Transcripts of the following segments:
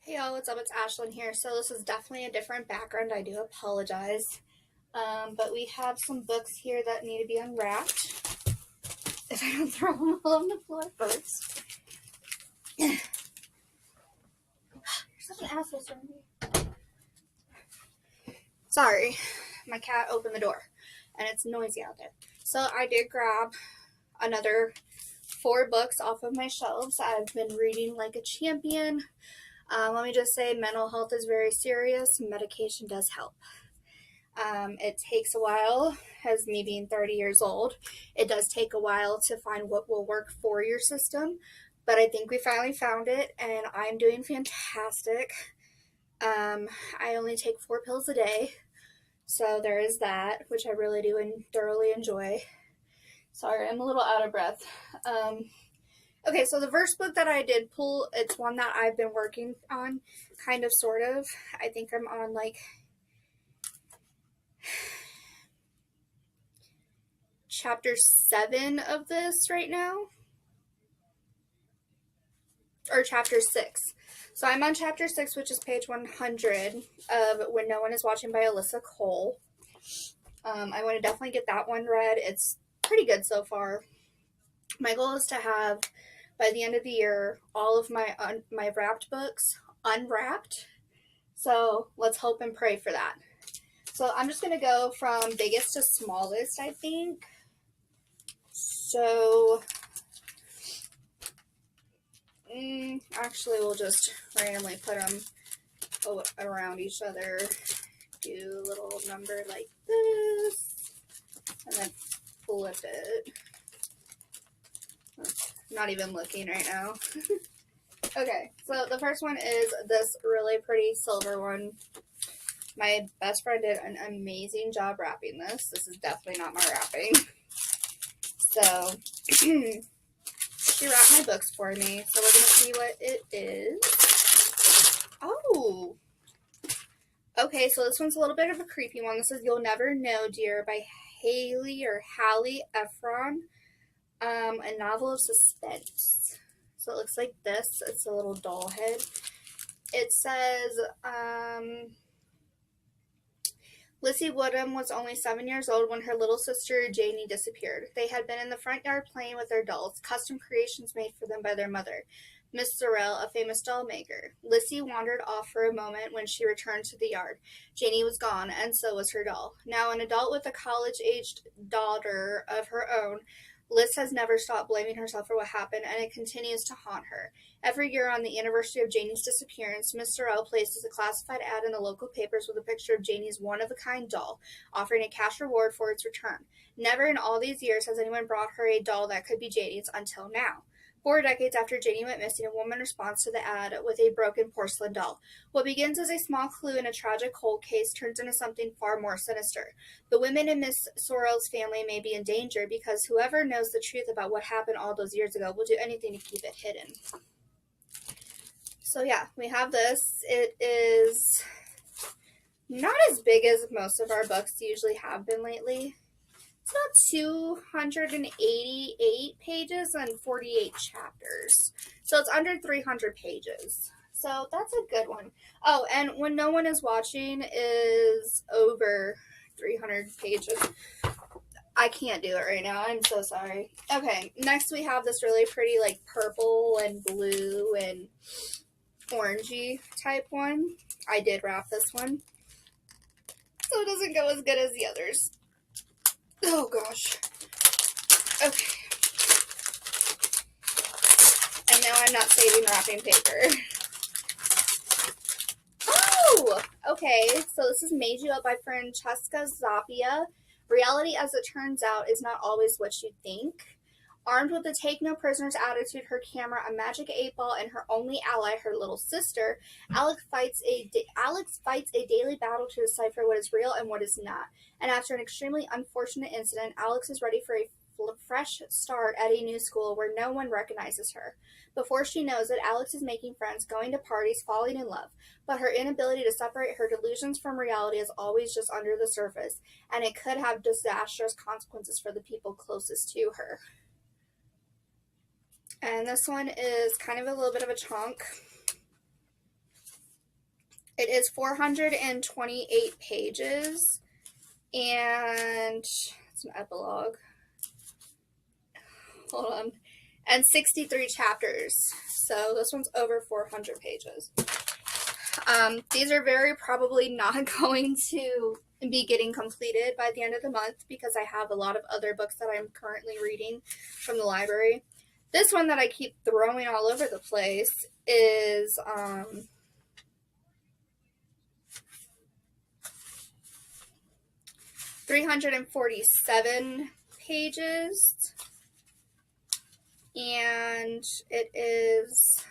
Hey y'all, what's up? It's Ashlyn here. So this is definitely a different background. I do apologize. But we have some books here that need to be unwrapped. If I don't throw them all on the floor first. You're such an asshole, Sandy. Sorry, my cat opened the door and it's noisy out there. So I did grab another 4 books off of my shelves. I've been reading like a champion. Let me just say, mental health is very serious. Medication does help. It takes a while, as me being 30 years old, it does take a while to find what will work for your system. But I think we finally found it, and I'm doing fantastic. I only take 4 pills a day, so there is that, which I really do and thoroughly enjoy. Sorry, I'm a little out of breath. Okay, so the first book that I did pull, it's one that I've been working on, kind of, sort of. I think I'm on, like, chapter 7 of this right now. Or chapter 6. So I'm on chapter 6, which is page 100 of When No One Is Watching by Alyssa Cole. I want to definitely get that one read. It's pretty good so far. My goal is to have, by the end of the year, all of my wrapped books unwrapped. So let's hope and pray for that. So I'm just going to go from biggest to smallest, I think. So, actually we'll just randomly put them around each other. Do a little number like this. And then flip it. Not even looking right now. Okay, so the first one is this really pretty silver one. My best friend did an amazing job wrapping this. This is definitely not my wrapping. So, she wrapped my books for me. So we're going to see what it is. Oh! Okay, so this one's a little bit of a creepy one. This is You'll Never Know, Dear by Hallie Ephron. A novel of suspense. So it looks like this. It's a little doll head. It says, Lizzie Woodham was only 7 years old when her little sister Janie disappeared. They had been in the front yard playing with their dolls, custom creations made for them by their mother, Miss Sorrell, a famous doll maker. Lizzie wandered off for a moment when she returned to the yard. Janie was gone, and so was her doll. Now an adult with a college-aged daughter of her own, Liz has never stopped blaming herself for what happened, and it continues to haunt her. Every year on the anniversary of Janie's disappearance, Miss Sorrell places a classified ad in the local papers with a picture of Janie's one-of-a-kind doll, offering a cash reward for its return. Never in all these years has anyone brought her a doll that could be Janie's until now. 4 decades after Janie went missing, a woman responds to the ad with a broken porcelain doll. What begins as a small clue in a tragic cold case turns into something far more sinister. The women in Miss Sorrell's family may be in danger because whoever knows the truth about what happened all those years ago will do anything to keep it hidden. So yeah, we have this. It is not as big as most of our books usually have been lately. It's about 288 pages and 48 chapters. So it's under 300 pages. So that's a good one. Oh, and When No One Is Watching is over 300 pages. I can't do it right now. I'm so sorry. Okay, next we have this really pretty like purple and blue and orangey type one. I did wrap this one. So it doesn't go as good as the others. Oh gosh. Okay. And now I'm not saving wrapping paper. Oh! Okay, so this is Made You Up by Francesca Zappia. Reality, as it turns out, is not always what you think. Armed with a take-no-prisoners attitude, her camera, a magic 8-ball, and her only ally, her little sister, Alex fights a daily battle to decipher what is real and what is not. And after an extremely unfortunate incident, Alex is ready for a fresh start at a new school where no one recognizes her. Before she knows it, Alex is making friends, going to parties, falling in love. But her inability to separate her delusions from reality is always just under the surface, and it could have disastrous consequences for the people closest to her. And this one is kind of a little bit of a chunk. It is 428 pages, and it's an epilogue. Hold on. And 63 chapters. So this one's over 400 pages. These are very probably not going to be getting completed by the end of the month because I have a lot of other books that I'm currently reading from the library. This one that I keep throwing all over the place is 347 pages, and it is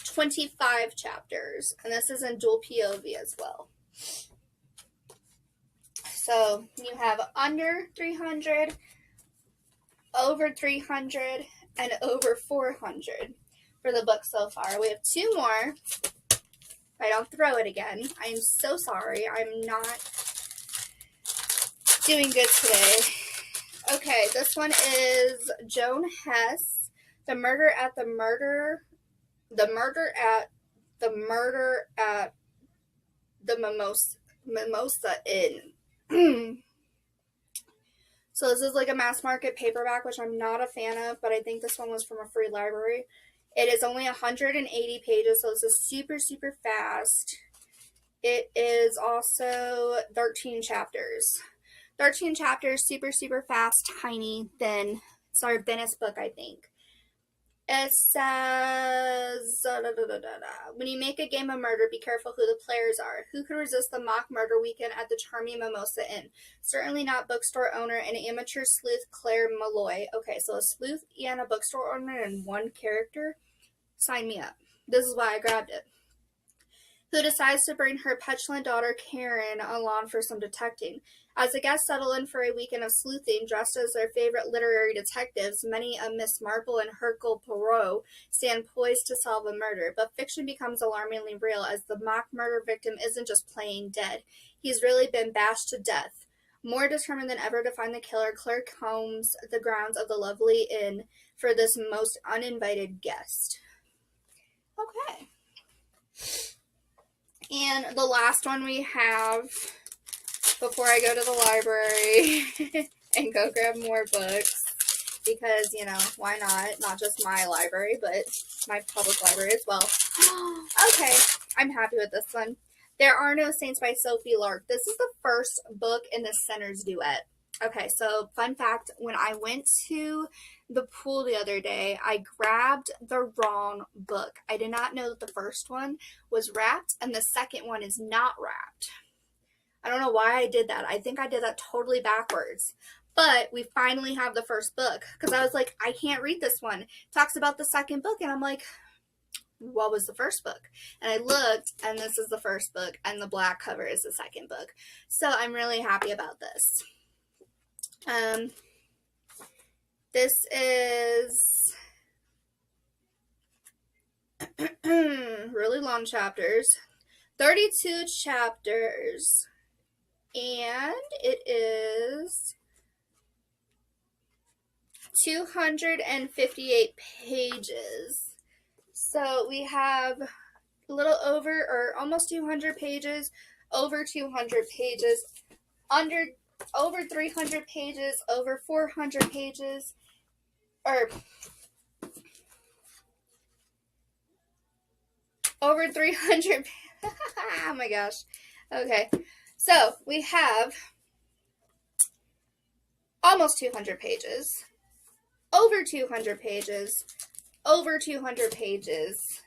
25 chapters, and this is in dual POV as well. So you have under 300, over 300, and over 400 for the book so far. We have 2 more. If I don't throw it again, I'm so sorry. I'm not doing good today. Okay, this one is Joan Hess, The Murder at the Mimosa Inn. So this is like a mass market paperback, which I'm not a fan of, but I think this one was from a free library. It is only 180 pages, so this is super, super fast. It is also 13 chapters. 13 chapters, super, super fast, tiny, thin. It's our thinnest book, I think. It says, when you make a game of murder, be careful who the players are. Who could resist the mock murder weekend at the charming Mimosa Inn? Certainly not bookstore owner and amateur sleuth Claire Malloy. Okay, so a sleuth and a bookstore owner in one character? Sign me up. This is why I grabbed it. Who decides to bring her petulant daughter Karen along for some detecting. As the guests settle in for a weekend of sleuthing, dressed as their favorite literary detectives, many a Miss Marple and Hercule Poirot stand poised to solve a murder. But fiction becomes alarmingly real as the mock murder victim isn't just playing dead. He's really been bashed to death. More determined than ever to find the killer, Claire combs the grounds of the lovely inn for this most uninvited guest. Okay. And the last one we have before I go to the library and go grab more books, because, you know, why not? Not just my library, but my public library as well. Okay, I'm happy with this one. There Are No Saints by Sophie Lark. This is the first book in the Center's Duet. Okay, so fun fact, when I went to the pool the other day, I grabbed the wrong book. I did not know that the first one was wrapped and the second one is not wrapped. I don't know why I did that. I think I did that totally backwards. But we finally have the first book because I was like, I can't read this one. It talks about the second book, and I'm like, what was the first book? And I looked, and this is the first book, and the black cover is the second book. So I'm really happy about this. This is really long chapters, 32 chapters, and it is 258 pages. So we have a little over or almost 200 pages, over 200 pages, over 300 pages, over 400 pages, or over 300. Oh my gosh. Okay. So we have almost 200 pages, over 200 pages, over 200 pages,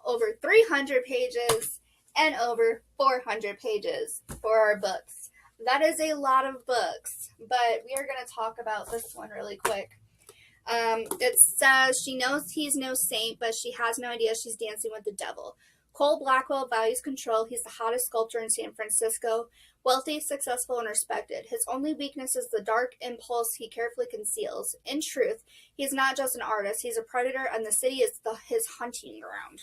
over 300 pages, and over 400 pages for our books. That is a lot of books, but we are going to talk about this one really quick. It says, she knows he's no saint, but she has no idea she's dancing with the devil. Cole Blackwell values control. He's the hottest sculptor in San Francisco, wealthy, successful, and respected. His only weakness is the dark impulse he carefully conceals. In truth, he's not just an artist. He's a predator, and the city is his hunting ground.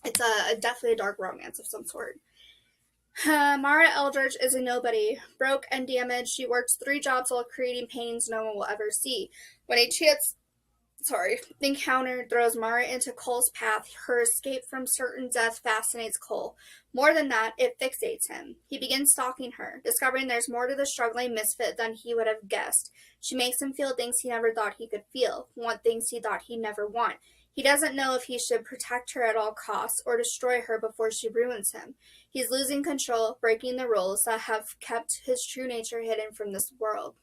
It's definitely a dark romance of some sort. Mara Eldridge is a nobody. Broke and damaged, she works 3 jobs while creating paintings no one will ever see. When a chance encounter throws Mara into Cole's path. Her escape from certain death fascinates Cole. More than that, it fixates him. He begins stalking her, discovering there's more to the struggling misfit than he would have guessed. She makes him feel things he never thought he could feel, want things he thought he'd never want. He doesn't know if he should protect her at all costs or destroy her before she ruins him. He's losing control, breaking the rules that have kept his true nature hidden from this world.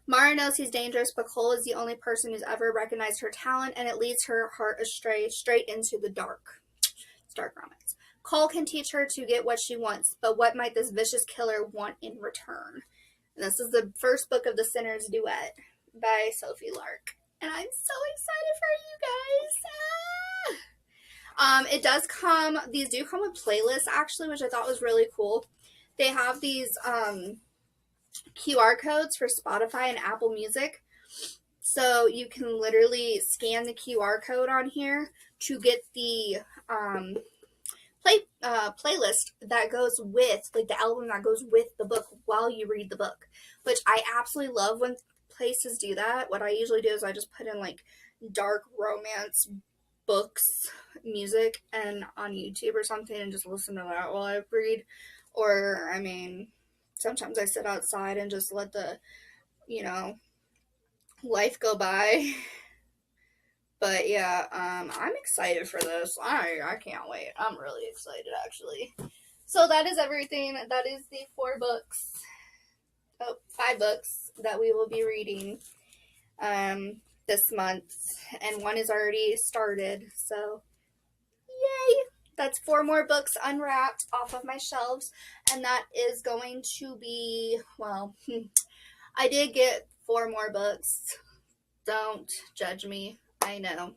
Mara knows he's dangerous, but Cole is the only person who's ever recognized her talent, and it leads her heart astray, straight into the dark. It's dark romance. Cole can teach her to get what she wants, but what might this vicious killer want in return? And this is the first book of the Sinner's Duet by Sophie Lark. And I'm so excited for you guys. It does come, these do come with playlists actually, which I thought was really cool. They have these QR codes for Spotify and Apple Music. So you can literally scan the QR code on here to get the playlist that goes with, like the album that goes with the book while you read the book, which I absolutely love when places do that. What I usually do is I just put in like dark romance books music and on YouTube or something and just listen to that while I read. Or I mean, sometimes I sit outside and just let the, life go by. But yeah, I'm excited for this. I can't wait. I'm really excited actually. So that is everything. That is the 5 books that we will be reading this month, and one is already started. So yay! That's 4 more books unwrapped off of my shelves, and that is going to be, well, I did get 4 more books. Don't judge me. I know.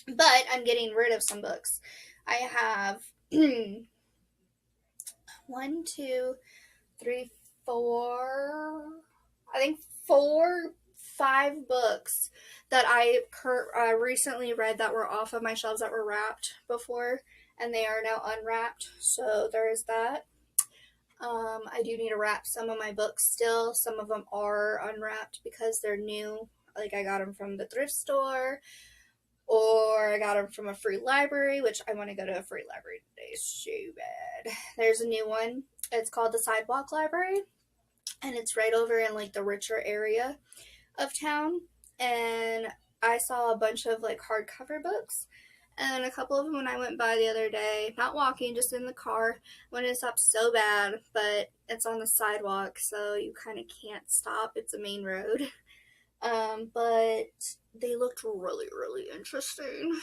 But I'm getting rid of some books. I have 1, 2, 3, 4, I think 5 books that I recently read that were off of my shelves that were wrapped before, and they are now unwrapped. So there is that. I do need to wrap some of my books still. Some of them are unwrapped because they're new. Like I got them from the thrift store, or I got them from a free library, which I want to go to a free library today so bad. There's a new one. It's called the Sidewalk Library, and it's right over in like the richer area of town. And I saw a bunch of like hardcover books, and a couple of them when I went by the other day, not walking, just in the car, when it stopped so bad, but it's on the sidewalk, so you kind of can't stop. It's a main road. But they looked really, really interesting.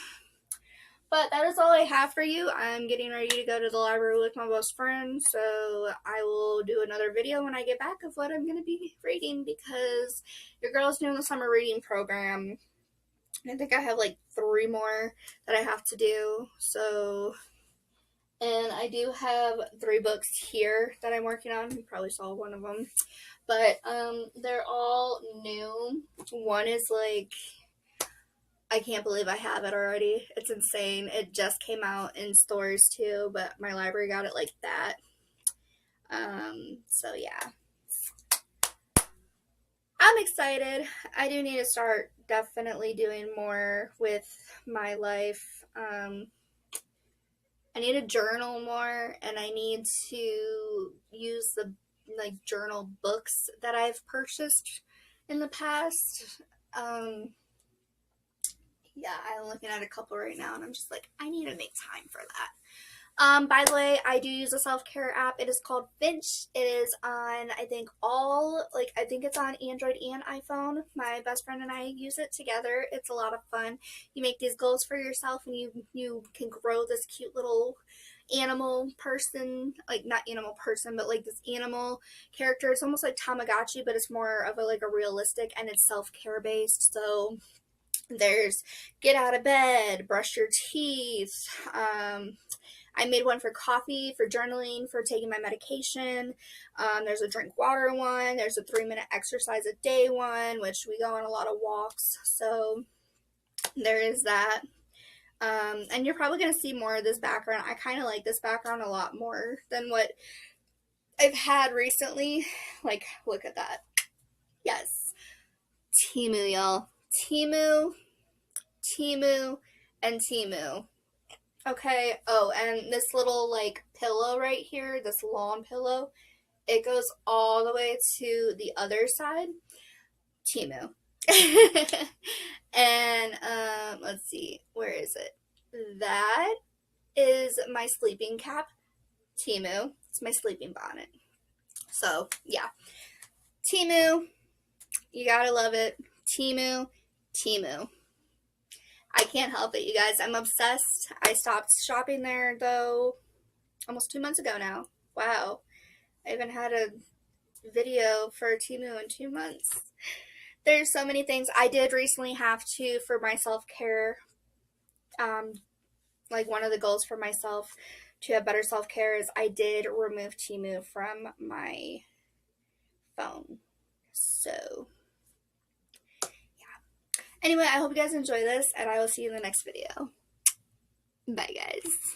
But that is all I have for you. I'm getting ready to go to the library with my best friend, so I will do another video when I get back of what I'm going to be reading, because your girl's doing the summer reading program. I think I have like 3 more that I have to do. So, and I do have 3 books here that I'm working on. You probably saw one of them. But they're all new. One is like, I can't believe I have it already. It's insane. It just came out in stores too, but my library got it like that. So yeah. I'm excited. I do need to start definitely doing more with my life. I need to journal more, and I need to use the like journal books that I've purchased in the past. Yeah, I'm looking at a couple right now, and I'm just like, I need to make time for that. By the way, I do use a self-care app. It is called Finch. It is on, I think it's on Android and iPhone. My best friend and I use it together. It's a lot of fun. You make these goals for yourself, and you can grow this cute little animal person, like not animal person, but like this animal character. It's almost like Tamagotchi, but it's more of a realistic, and it's self-care based. So there's get out of bed, brush your teeth. I made one for coffee, for journaling, for taking my medication. There's a drink water one. There's a 3-minute exercise a day one, which we go on a lot of walks. So there is that. And you're probably going to see more of this background. I kind of like this background a lot more than what I've had recently. Like, look at that. Yes. Temu, y'all. Temu, Temu, and Temu. Okay, oh, and this little like pillow right here, this lawn pillow, it goes all the way to the other side. Temu. And let's see, where is it? That is my sleeping cap. Temu. It's my sleeping bonnet. So yeah, Temu. You gotta love it. Temu. Temu. I can't help it, you guys. I'm obsessed. I stopped shopping there though almost 2 months ago now. Wow. I haven't had a video for Temu in 2 months. There's so many things. I did recently have to, for my self-care, like one of the goals for myself to have better self-care is I did remove Temu from my phone. So, yeah. Anyway, I hope you guys enjoy this, and I will see you in the next video. Bye, guys.